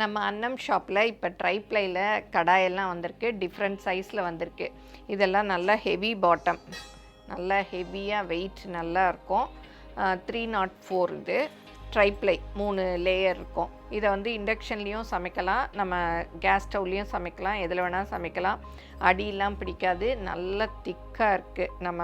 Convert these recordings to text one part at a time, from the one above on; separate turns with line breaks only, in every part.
நம்ம அன்னம் ஷாப்பில் இப்போ ட்ரைப்ளையில் கடாயெல்லாம் வந்திருக்கு, டிஃப்ரெண்ட் சைஸில் வந்திருக்கு. இதெல்லாம் நல்லா ஹெவி பாட்டம், நல்லா ஹெவியாக வெயிட் நல்லா இருக்கும். 304 இது ட்ரைப்ளை 3 லேயர் இருக்கும். இதை வந்து இண்டக்ஷன்லேயும் சமைக்கலாம், நம்ம கேஸ் ஸ்டவ்லேயும் சமைக்கலாம், எதில் வேணால் சமைக்கலாம். அடியெல்லாம் பிடிக்காது, நல்லா திக்காக இருக்குது. நம்ம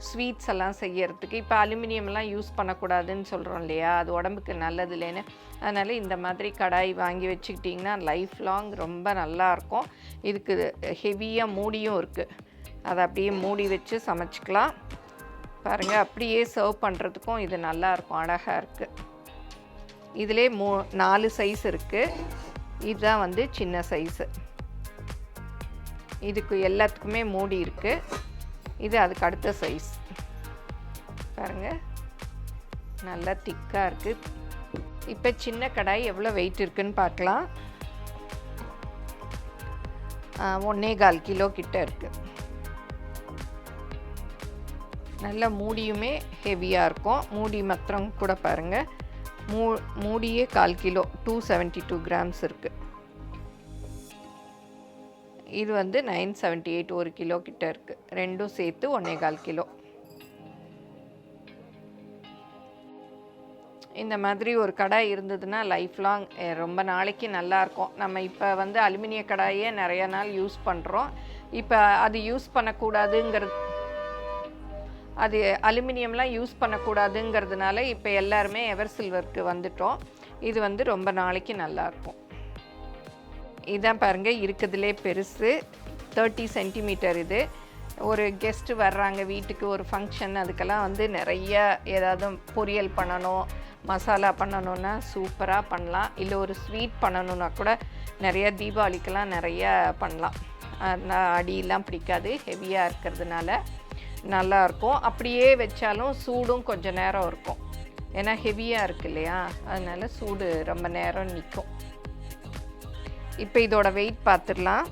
ஸ்வீட்ஸ் எல்லாம் செய்யறதுக்கு இப்போ அலுமினியம்லாம் யூஸ் பண்ணக்கூடாதுன்னு சொல்கிறோம் இல்லையா, அது உடம்புக்கு நல்லது இல்லைன்னு. அதனால் இந்த மாதிரி கடாய் வாங்கி வச்சுக்கிட்டிங்கன்னா லைஃப் லாங் ரொம்ப நல்லாயிருக்கும். இதுக்கு ஹெவியாக மூடியும் இருக்குது, அதை அப்படியே மூடி வச்சு சமைச்சிக்கலாம். பாருங்கள், அப்படியே சர்வ் பண்ணுறதுக்கும் இது நல்லாயிருக்கும், அழகாக இருக்குது. இதிலே 4 சைஸ் இருக்குது. இதுதான் வந்து சின்ன சைஸு. இதுக்கு எல்லாத்துக்குமே மூடி இருக்குது. இது அதுக்கு அடுத்த சைஸ். பாருங்கள், நல்லா திக்காக இருக்குது. இப்போ சின்ன கடாய் எவ்வளோ வெயிட் இருக்குதுன்னு பார்க்கலாம். 1.25 கிலோ கிட்ட இருக்குது. நல்ல மூடியுமே ஹெவியாக இருக்கும். மூடி மாத்திரம் கூட பாருங்கள், மூடியே 1/4 கிலோ 272 கிராம்ஸ் இருக்குது. இது வந்து 978 1 கிலோ கிட்ட இருக்குது. ரெண்டும் சேர்த்து 1.25 கிலோ. இந்த மாதிரி ஒரு கடாய் இருந்ததுன்னா லைஃப் லாங் ரொம்ப நாளைக்கு நல்லாயிருக்கும். நம்ம இப்போ வந்து அலுமினிய கடாயே நிறைய நாள் யூஸ் பண்ணுறோம். இப்போ அது யூஸ் பண்ணக்கூடாதுங்கிறது, அது அலுமினியம்லாம் யூஸ் பண்ணக்கூடாதுங்கிறதுனால இப்போ எல்லாருமே எவர் சில்வருக்கு வந்துட்டோம். இது வந்து ரொம்ப நாளைக்கு நல்லாயிருக்கும். இதான் பாருங்கள், இருக்கிறதுலே பெருசு 30 சென்டிமீட்டர். இது ஒரு கெஸ்ட்டு வர்றாங்க வீட்டுக்கு, ஒரு ஃபங்க்ஷன், அதுக்கெல்லாம் வந்து நிறைய ஏதாவது பொரியல் பண்ணணும், மசாலா பண்ணணுன்னா சூப்பராக பண்ணலாம். இல்லை ஒரு ஸ்வீட் பண்ணணுன்னா கூட நிறைய தீபாவளிக்கெல்லாம் நிறைய பண்ணலாம். அடியெல்லாம் பிடிக்காது, ஹெவியாக இருக்கிறதுனால நல்லாயிருக்கும். அப்படியே வச்சாலும் சூடும் கொஞ்சம் நேரம் இருக்கும், ஏன்னா ஹெவியாக இருக்குது இல்லையா, அதனால் சூடு ரொம்ப நேரம் நிற்கும். இப்போ இதோட வெயிட் பார்த்துடலாம்.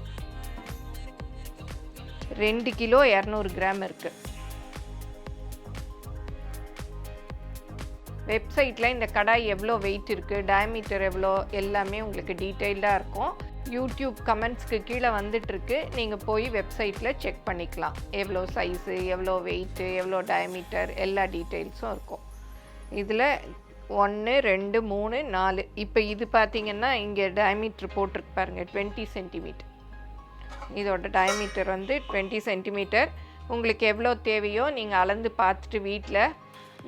2 கிலோ 200 கிராம் இருக்குது. வெப்சைட்டில் இந்த கடாய் எவ்வளோ வெயிட் இருக்குது, டயமீட்டர் எவ்வளோ, எல்லாமே உங்களுக்கு டீட்டெயில்டாக இருக்கும். யூடியூப் கமெண்ட்ஸ்க்கு கீழே வந்துட்டுருக்கு, நீங்கள் போய் வெப்சைட்டில் செக் பண்ணிக்கலாம். எவ்வளோ சைஸு, எவ்வளோ வெயிட்டு, எவ்வளோ டயமீட்டர், எல்லா டீட்டெயில்ஸும் இருக்கும். இதில் 1 2 3 4. இப்போ இது பார்த்திங்கன்னா இங்கே டயமீட்டர் போட்டிருக்கு பாருங்கள், 20 சென்டிமீட்டர். இதோட டயமீட்டர் வந்து 20 சென்டிமீட்டர். உங்களுக்கு எவ்வளோ தேவையோ நீங்கள் அளந்து பார்த்துட்டு வீட்டில்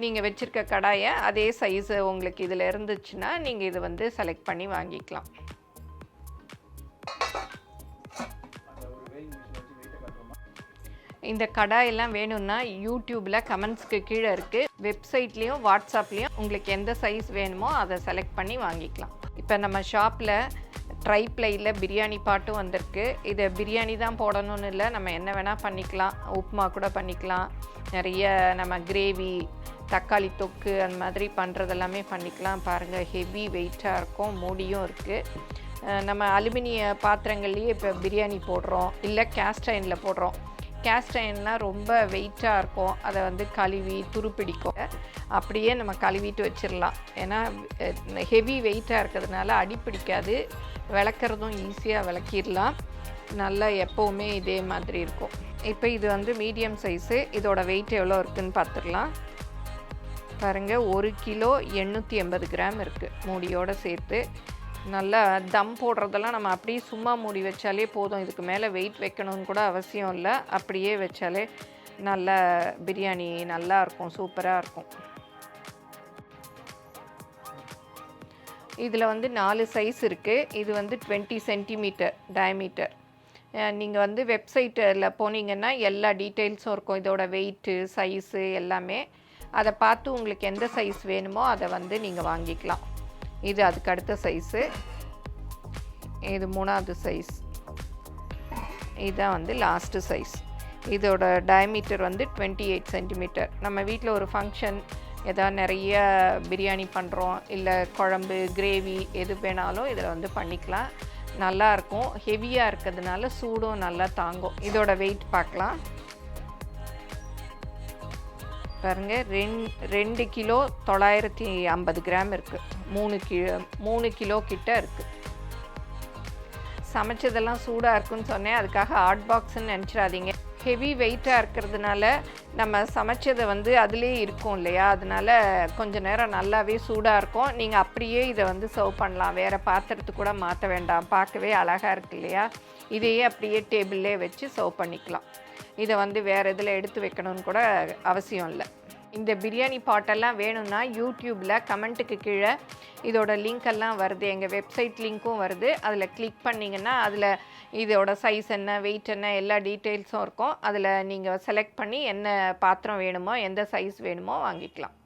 நீங்கள் வச்சுருக்க கடாயை அதே சைஸு உங்களுக்கு இதில் இருந்துச்சுன்னா நீங்கள் இதை வந்து செலக்ட் பண்ணி வாங்கிக்கலாம். இந்த கடாயெல்லாம் வேணும்னா யூடியூப்பில் கமெண்ட்ஸ்க்கு கீழே இருக்குது. வெப்சைட்லேயும் வாட்ஸ்அப்லேயும் உங்களுக்கு எந்த சைஸ் வேணுமோ அதை செலக்ட் பண்ணி வாங்கிக்கலாம். இப்போ நம்ம ஷாப்பில் ட்ரைப்ளையில் பிரியாணி பாட்டும் வந்திருக்கு. இதை பிரியாணி தான் போடணும்னு இல்லை, நம்ம என்ன வேணால் பண்ணிக்கலாம். உப்புமா கூட பண்ணிக்கலாம். நிறைய நம்ம கிரேவி, தக்காளி தொக்கு அந்த மாதிரி பண்ணுறதெல்லாமே பண்ணிக்கலாம். பாருங்கள், ஹெவி வெயிட்டாக இருக்கும், மூடியும் இருக்குது. நம்ம அலுமினிய பாத்திரங்கள்லேயே இப்போ பிரியாணி போடுறோம், இல்லை கேஸ்ட் அயனில் போடுறோம். கேஸ்ட் அயன்லாம் ரொம்ப வெயிட்டாக இருக்கும், அதை வந்து கழுவி துருப்பிடிக்கும். அப்படியே நம்ம கழுவிட்டு வச்சிடலாம், ஏன்னா ஹெவி வெயிட்டாக இருக்கிறதுனால அடி பிடிக்காது, விளக்குறதும் ஈஸியாக விளக்கிடலாம். நல்லா எப்போவுமே இதே மாதிரி இருக்கும். இப்போ இது வந்து மீடியம் சைஸு. இதோட வெயிட் எவ்வளோ இருக்குதுன்னு பார்த்துடலாம். பாருங்கள், 1 கிலோ 880 கிராம் இருக்குது மூடியோடு சேர்த்து. நல்லா தம் போடுறதெல்லாம் நம்ம அப்படியே சும்மா மூடி வச்சாலே போதும், இதுக்கு மேலே வெயிட் வைக்கணும்னு கூட அவசியம் இல்லை. அப்படியே வச்சாலே நல்ல பிரியாணி நல்லா இருக்கும், சூப்பராக இருக்கும். இதில் வந்து 4 சைஸ் இருக்குது. இது வந்து 20 சென்டிமீட்டர் டயமீட்டர். நீங்கள் வந்து வெப்சைட்டில் போனீங்கன்னா எல்லா டீட்டெயில்ஸும் இருக்கும், இதோட வெயிட்டு, சைஸு எல்லாமே. அதை பார்த்து உங்களுக்கு எந்த சைஸ் வேணுமோ அதை வந்து நீங்கள் வாங்கிக்கலாம். இது அதுக்கு அடுத்த சைஸு. இது 3வது சைஸ். இதுதான் வந்து லாஸ்ட்டு சைஸ். இதோட டயமீட்டர் வந்து 28 சென்டிமீட்டர். நம்ம வீட்டில் ஒரு ஃபங்க்ஷன், ஏதாவது நிறைய பிரியாணி பண்ணுறோம், இல்லை குழம்பு, கிரேவி எது வேணாலும் இதில் வந்து பண்ணிக்கலாம். நல்லாயிருக்கும், ஹெவியாக இருக்கிறதுனால சூடும் நல்லா தாங்கும். இதோட வெயிட் பார்க்கலாம். பாருங்கள், 2 கிலோ 950 கிராம் இருக்குது. 3 கிலோ கிட்ட இருக்குது. சமைச்சதெல்லாம் சூடாக இருக்குன்னு சொன்னேன், அதுக்காக ஹாட் பாக்ஸ்ன்னு நினச்சிடாதீங்க. ஹெவி வெயிட்டாக இருக்கிறதுனால நம்ம சமைச்சதை வந்து அதிலே இருக்கும் இல்லையா, அதனால கொஞ்சம் நேரம் நல்லாவே சூடாக இருக்கும். நீங்கள் அப்படியே இதை வந்து சர்வ் பண்ணலாம், வேறு பாத்திரத்துக்கு கூட மாற்ற வேண்டாம். பார்க்கவே அழகாக இருக்கு இல்லையா, இதையே அப்படியே டேபிள்லே வச்சு சர்வ் பண்ணிக்கலாம். இதை வந்து வேறு இதில் எடுத்து வைக்கணும்னு கூட அவசியம் இல்லை. இந்த பிரியாணி பாட்டெல்லாம் வேணும்னா யூடியூப்பில் கமெண்ட்டுக்கு கீழே இதோட லிங்க் எல்லாம் வருது, எங்கள் வெப்சைட் லிங்க்கும் வருது. அதில் கிளிக் பண்ணிங்கன்னா அதில் இதோட சைஸ் என்ன, வெயிட் என்ன, எல்லா டீட்டெயில்ஸும் இருக்கும். அதில் நீங்கள் செலக்ட் பண்ணி என்ன பாத்திரம் வேணுமோ, எந்த சைஸ் வேணுமோ வாங்கிக்கலாம்.